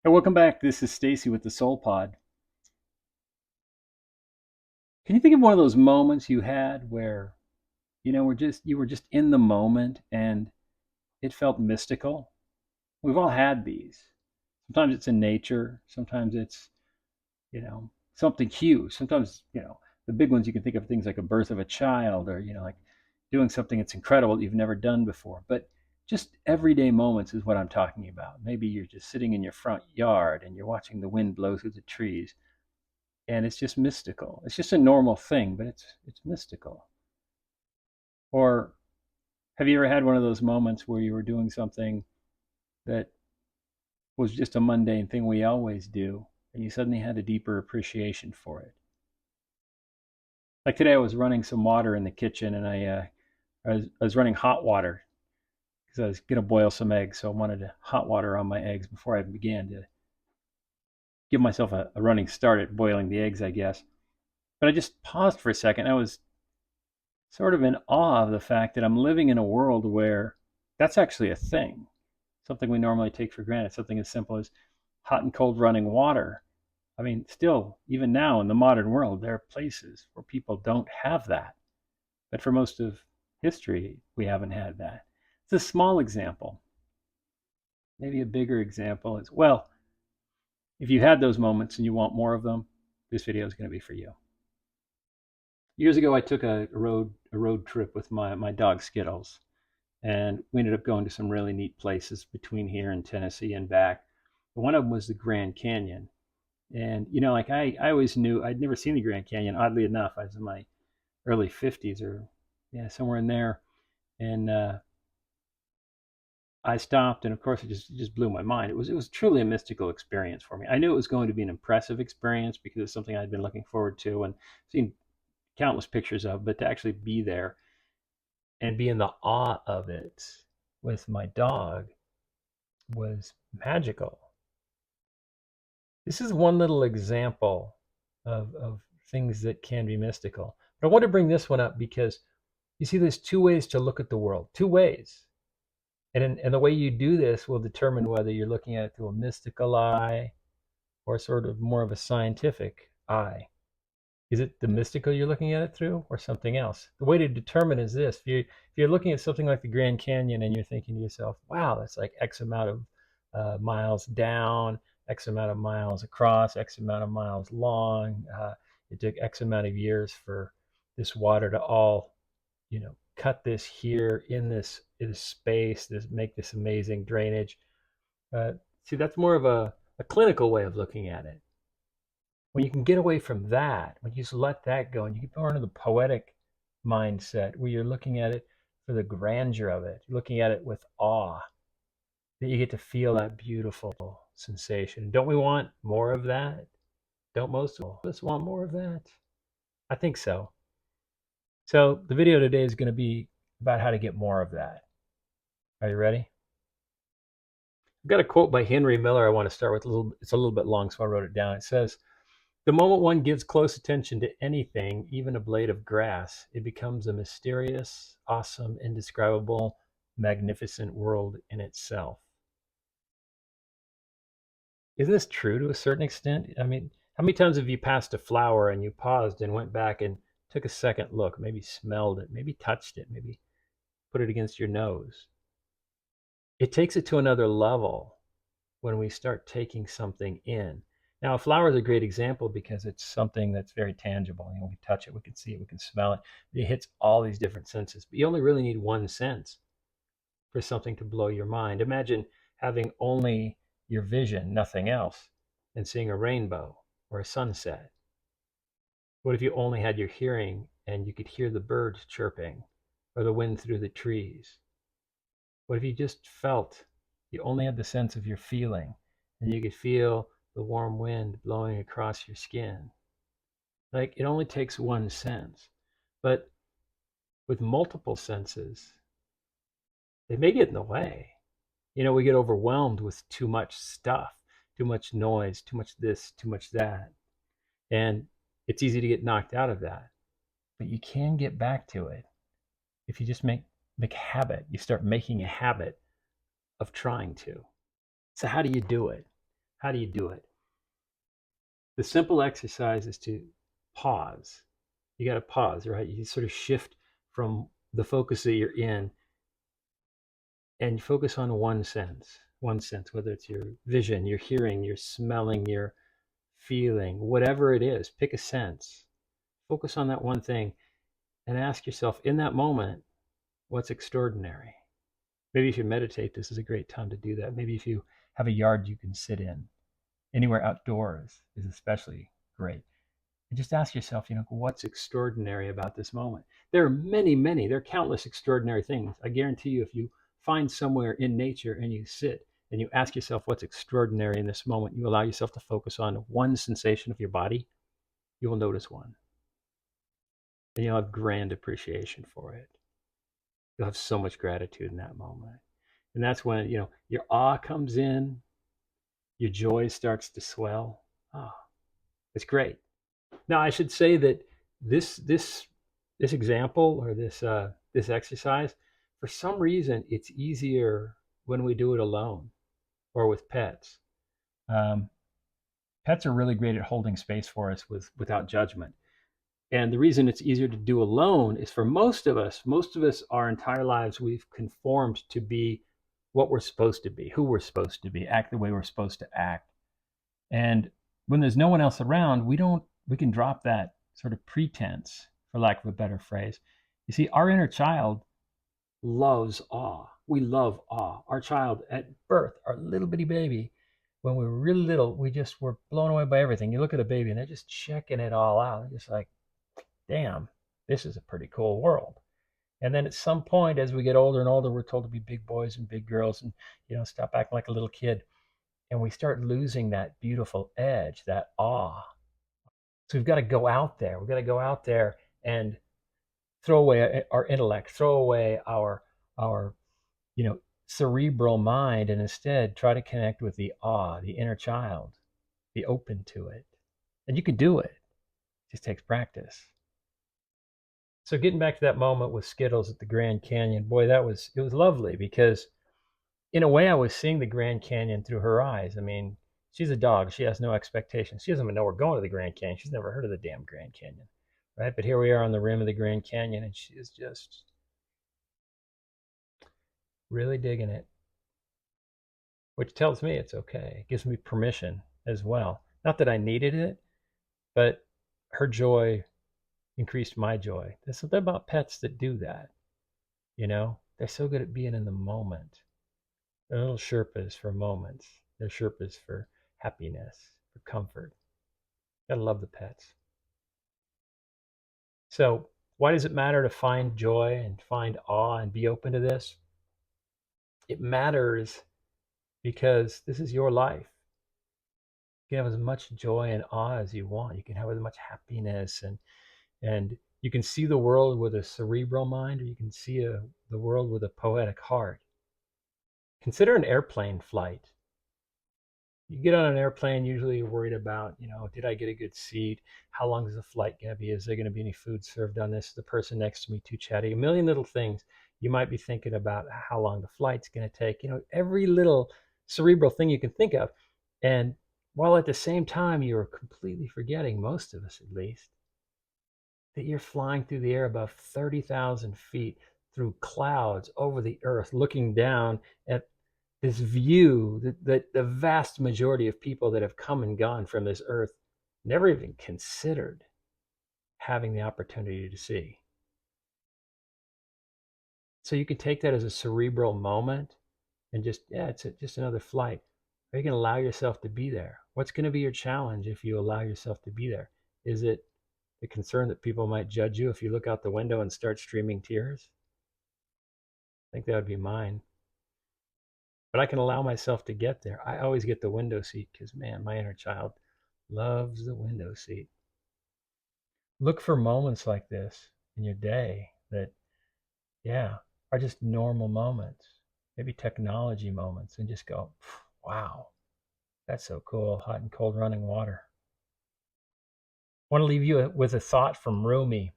Hey, welcome back. This is Stacy with the Soul Pod. Can you think of one of those moments you had where you were just in the moment and it felt mystical? We've all had these. Sometimes it's in nature, sometimes it's, something huge. Sometimes, the big ones you can think of things like a birth of a child or, like doing something that's incredible that you've never done before. But just everyday moments is what I'm talking about. Maybe you're just sitting in your front yard and you're watching the wind blow through the trees and it's just mystical. It's just a normal thing, but it's mystical. Or have you ever had one of those moments where you were doing something that was just a mundane thing we always do, and you suddenly had a deeper appreciation for it? Like today, I was running some water in the kitchen, and I was running hot water because I was gonna boil some eggs, so I wanted hot water on my eggs before I began to give myself a running start at boiling the eggs, I guess. But I just paused for a second. I was sort of in awe of the fact that I'm living in a world where that's actually a thing, something we normally take for granted, something as simple as hot and cold running water. I mean, still, even now in the modern world, there are places where people don't have that. But for most of history, we haven't had that. It's a small example. Maybe a bigger example is, well, if you had those moments and you want more of them, this video is going to be for you. Years ago, I took a road trip with my dog Skittles, and we ended up going to some really neat places between here and Tennessee and back. One of them was the Grand Canyon, and like I always knew I'd never seen the Grand Canyon. Oddly enough, I was in my early 50s or yeah, somewhere in there, and I stopped, and of course it just blew my mind. It was truly a mystical experience for me. I knew it was going to be an impressive experience because it's something I'd been looking forward to and seen countless pictures of, but to actually be there and be in the awe of it with my dog was magical. This is one little example of things that can be mystical. But I want to bring this one up because you see, there's two ways to look at the world, two ways. And the way you do this will determine whether you're looking at it through a mystical eye or sort of more of a scientific eye. Is it the mystical you're looking at it through or something else? The way to determine is this. If you're looking at something like the Grand Canyon and you're thinking to yourself, wow, that's like X amount of miles down, X amount of miles across, X amount of miles long. It took X amount of years for this water to all, cut this here in this space, this make this amazing drainage. Uh, See, that's more of a clinical way of looking at it. When you can get away from that, when you just let that go and you get more into the poetic mindset where you're looking at it for the grandeur of it, you're looking at it with awe, that you get to feel that beautiful sensation. Don't we want more of that? Don't most of us want more of that? I think so. So the video today is going to be about how to get more of that. Are you ready? I've got a quote by Henry Miller I want to start with. It's a little bit long, so I wrote it down. It says, "The moment one gives close attention to anything, even a blade of grass, it becomes a mysterious, awesome, indescribable, magnificent world in itself." Isn't this true to a certain extent? I mean, how many times have you passed a flower and you paused and went back and took a second look, maybe smelled it, maybe touched it, maybe put it against your nose? It takes it to another level when we start taking something in. Now, a flower is a great example because it's something that's very tangible. We can touch it, we can see it, we can smell it. It hits all these different senses, but you only really need one sense for something to blow your mind. Imagine having only your vision, nothing else, and seeing a rainbow or a sunset. What if you only had your hearing and you could hear the birds chirping or the wind through the trees? What if you just felt, you only had the sense of your feeling and you could feel the warm wind blowing across your skin? Like it only takes one sense. But with multiple senses, they may get in the way. We get overwhelmed with too much stuff, too much noise, too much this, too much that. And it's easy to get knocked out of that. But you can get back to it if you just make a habit. You start making a habit of trying to. So how do you do it? How do you do it? The simple exercise is to pause. You got to pause, right? You sort of shift from the focus that you're in and focus on one sense, whether it's your vision, your hearing, your smelling, your feeling, whatever it is, pick a sense. Focus on that one thing and ask yourself in that moment, what's extraordinary? Maybe if you meditate, this is a great time to do that. Maybe if you have a yard you can sit in, anywhere outdoors is especially great. And just ask yourself, what's extraordinary about this moment? There are many, there are countless extraordinary things. I guarantee you, if you find somewhere in nature and you sit and you ask yourself what's extraordinary in this moment, you allow yourself to focus on one sensation of your body, you will notice one. And you'll have grand appreciation for it. You'll have so much gratitude in that moment. And that's when, your awe comes in, your joy starts to swell. Oh, it's great. Now, I should say that this example or this exercise, for some reason, it's easier when we do it alone or with pets. Um, Pets are really great at holding space for us without judgment. And the reason it's easier to do alone is for most of us, our entire lives, we've conformed to be what we're supposed to be, who we're supposed to be, act the way we're supposed to act. And when there's no one else around, we can drop that sort of pretense, for lack of a better phrase. You see, our inner child loves awe. We love awe. Our child at birth, our little bitty baby, when we were really little, we just were blown away by everything. You look at a baby and they're just checking it all out. They're just like, damn, this is a pretty cool world. And then at some point, as we get older and older, we're told to be big boys and big girls and, stop acting like a little kid. And we start losing that beautiful edge, that awe. So we've got to go out there. We've got to go out there and throw away our intellect, throw away our cerebral mind, and instead try to connect with the awe, the inner child, be open to it. And you can do it. It just takes practice. So getting back to that moment with Skittles at the Grand Canyon, boy, it was lovely because in a way I was seeing the Grand Canyon through her eyes. I mean, she's a dog. She has no expectations. She doesn't even know we're going to the Grand Canyon. She's never heard of the damn Grand Canyon, right? But here we are on the rim of the Grand Canyon, and she is just really digging it, which tells me it's okay. It gives me permission as well. Not that I needed it, but her joy increased my joy. There's something about pets that do that, They're so good at being in the moment. They're little Sherpas for moments. They're Sherpas for happiness, for comfort. Gotta love the pets. So, why does it matter to find joy and find awe and be open to this? It matters because this is your life. You can have as much joy and awe as you want. You can have as much happiness and you can see the world with a cerebral mind or you can see the world with a poetic heart. Consider an airplane flight. You get on an airplane, usually you're worried about, did I get a good seat? How long is the flight going to be? Is there going to be any food served on this? Is the person next to me too chatty? A million little things you might be thinking about how long the flight's going to take. Every little cerebral thing you can think of. And while at the same time, you're completely forgetting, most of us at least, that you're flying through the air above 30,000 feet through clouds over the earth, looking down at this view that the vast majority of people that have come and gone from this earth never even considered having the opportunity to see. So you can take that as a cerebral moment and it's just another flight. Are you going to allow yourself to be there? What's going to be your challenge if you allow yourself to be there? Is it the concern that people might judge you if you look out the window and start streaming tears? I think that would be mine. But I can allow myself to get there. I always get the window seat because, man, my inner child loves the window seat. Look for moments like this in your day that, yeah, are just normal moments, maybe technology moments, and just go, wow, that's so cool. Hot and cold running water. I want to leave you with a thought from Rumi,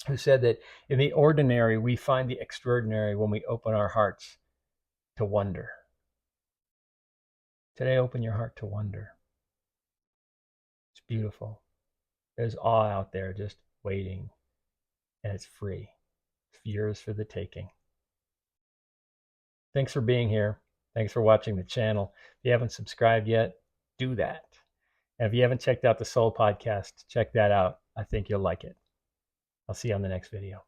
who said that in the ordinary, we find the extraordinary when we open our hearts to wonder. Today, open your heart to wonder. It's beautiful. There's awe out there just waiting, and it's free. It's yours for the taking. Thanks for being here. Thanks for watching the channel. If you haven't subscribed yet, do that. And if you haven't checked out the Soul Podcast, check that out. I think you'll like it. I'll see you on the next video.